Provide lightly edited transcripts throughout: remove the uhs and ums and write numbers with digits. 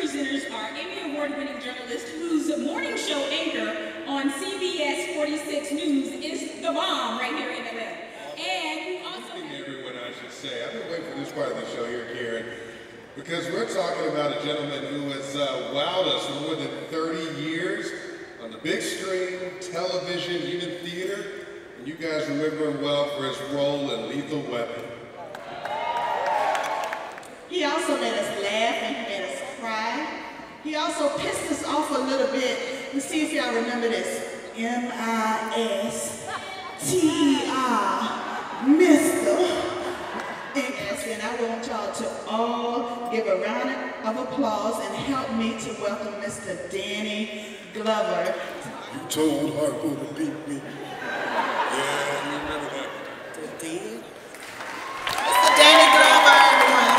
presenters are Emmy Award-winning journalist whose morning show anchor on CBS 46 News is the bomb right here in Atlanta. And who also... Good evening, everyone, I should say. I've been waiting for this part of the show here, Karen, because we're talking about a gentleman who has wowed us for more than 30 years on the big screen, television, even theater. And you guys remember him well for his role in Lethal Weapon. He also made us laugh and he made us cry. He also pissed us off a little bit. Let's see if y'all remember this. M-I-S-T-E-R, Mr. And I want y'all to all give a round of applause and help me to welcome Mr. Danny Glover. You told Harpo to beat me. Yeah, you remember that. They did. Mr. Danny Glover, everyone.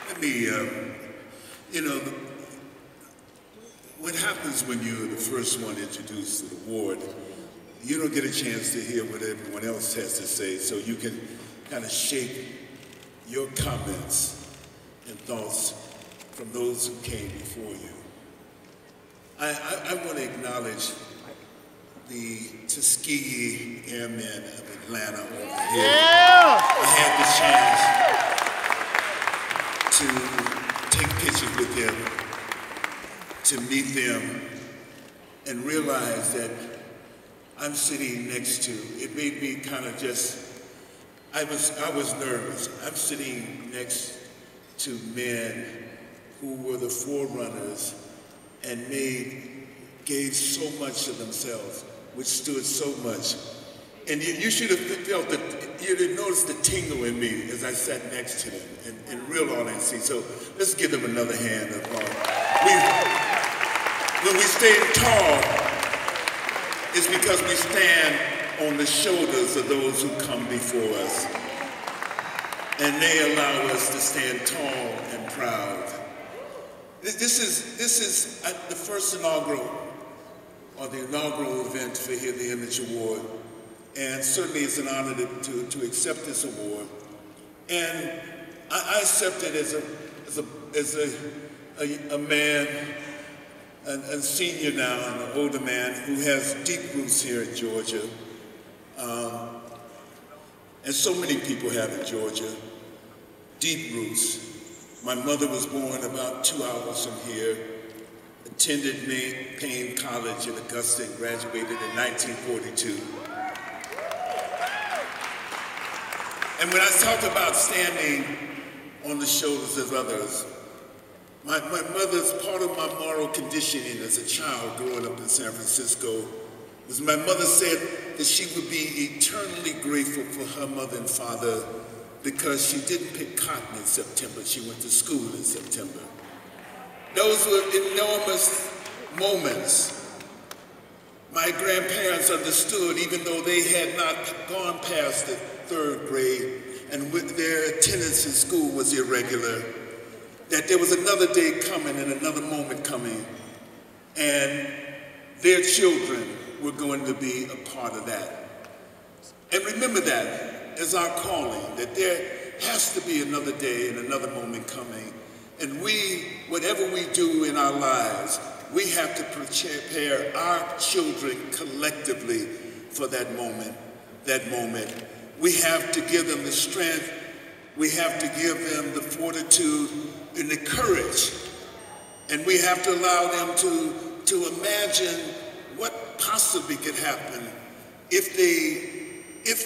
Let me, you know, what happens when you're the first one introduced to the award, you don't get a chance to hear what everyone else has to say, so you can kind of shape your comments and thoughts from those who came before you. I want to acknowledge the Tuskegee Airmen of Atlanta over here. Yeah. I had the chance to take pictures with them, to meet them, and realize that I'm sitting next to, it made me kind of just, I was nervous. I'm sitting next to men who were the forerunners and gave so much of themselves, withstood so much. And you should have felt that, you'd have noticed the tingle in me as I sat next to them in real honesty. So let's give them another hand of when we stand tall, it's because we stand on the shoulders of those who come before us. And they allow us to stand tall and proud. This is the first inaugural, or the inaugural event for Hear the Image Award. And certainly it's an honor to accept this award. And I accept it as a man, a senior now, an older man who has deep roots here in Georgia. And so many people have in Georgia, deep roots. My mother was born about 2 hours from here, attended Payne College in Augusta and graduated in 1942. And when I talk about standing on the shoulders of others, my mother's part of my moral conditioning as a child growing up in San Francisco was my mother said that she would be eternally grateful for her mother and father because she didn't pick cotton in September. She went to school in September. Those were enormous moments. My grandparents understood, even though they had not gone past the 3rd grade and their attendance in school was irregular, that there was another day coming and another moment coming, and their children were going to be a part of that. And remember that as our calling, that there has to be another day and another moment coming. And whatever we do in our lives, we have to prepare our children collectively for that moment, We have to give them the strength, we have to give them the fortitude and the courage, and we have to allow them to imagine what possibly could happen if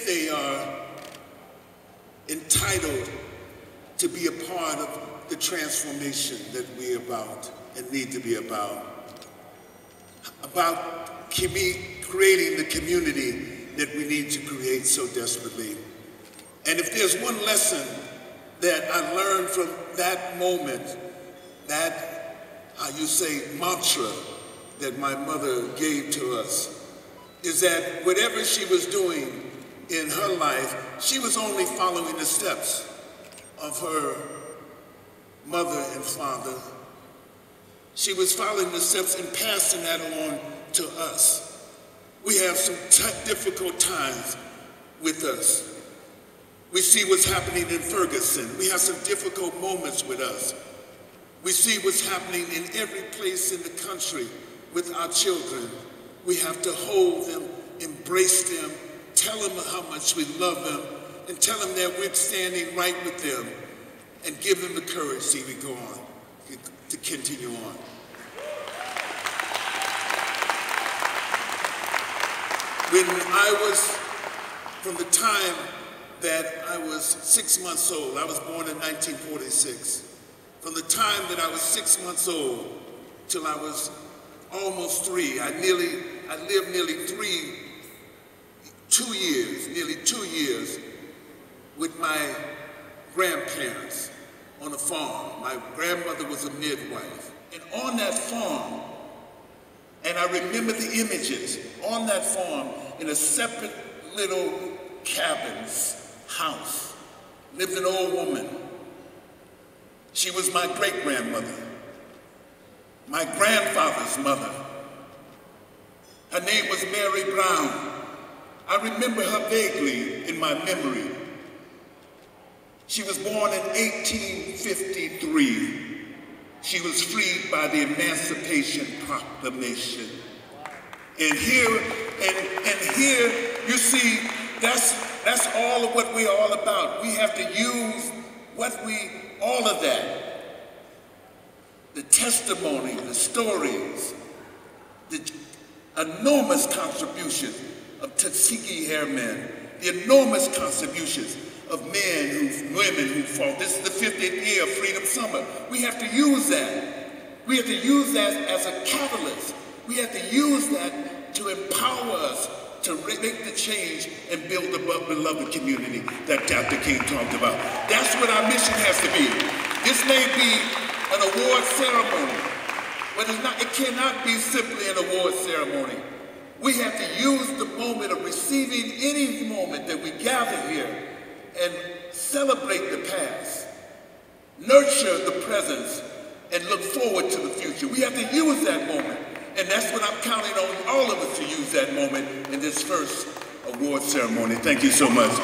they are entitled to be a part of the transformation that we're about and need to be about creating the community that we need to create so desperately. And if there's one lesson that I learned from that moment, that, how you say, mantra that my mother gave to us, is that whatever she was doing in her life, she was only following the steps of her mother and father. She was following the steps and passing that on to us. We have some difficult times with us. We see what's happening in Ferguson. We have some difficult moments with us. We see what's happening in every place in the country with our children. We have to hold them, embrace them, tell them how much we love them, and tell them that we're standing right with them, and give them the courage, see, we go on, to continue on. When I was, from the time that I was 6 months old, I was born in 1946. From the time that I was 6 months old till I was almost 3, I lived nearly 2 years with my grandparents on a farm. My grandmother was a midwife. And on that farm, and I remember the images, on that farm, in a separate little cabin's house, lived an old woman. She was my great-grandmother, my grandfather's mother. Her name was Mary Brown. I remember her vaguely in my memory. She was born in 1853. She was freed by the Emancipation Proclamation. And here you see, that's all of what we're all about. We have to use all of that. The testimony, the stories, the enormous contributions of Tuskegee Airmen, the enormous contributions of women who fought. This is the 50th year of Freedom Summer. We have to use that. We have to use that as a catalyst. We have to use that to empower us to make the change and build the beloved community that Dr. King talked about. That's what our mission has to be. This may be an award ceremony, but it cannot be simply an award ceremony. We have to use the moment of receiving any moment that we gather here and celebrate the past, nurture the present, and look forward to the future. We have to use that moment. And that's what I'm counting on all of us to use that moment in this first award ceremony. Thank you so much.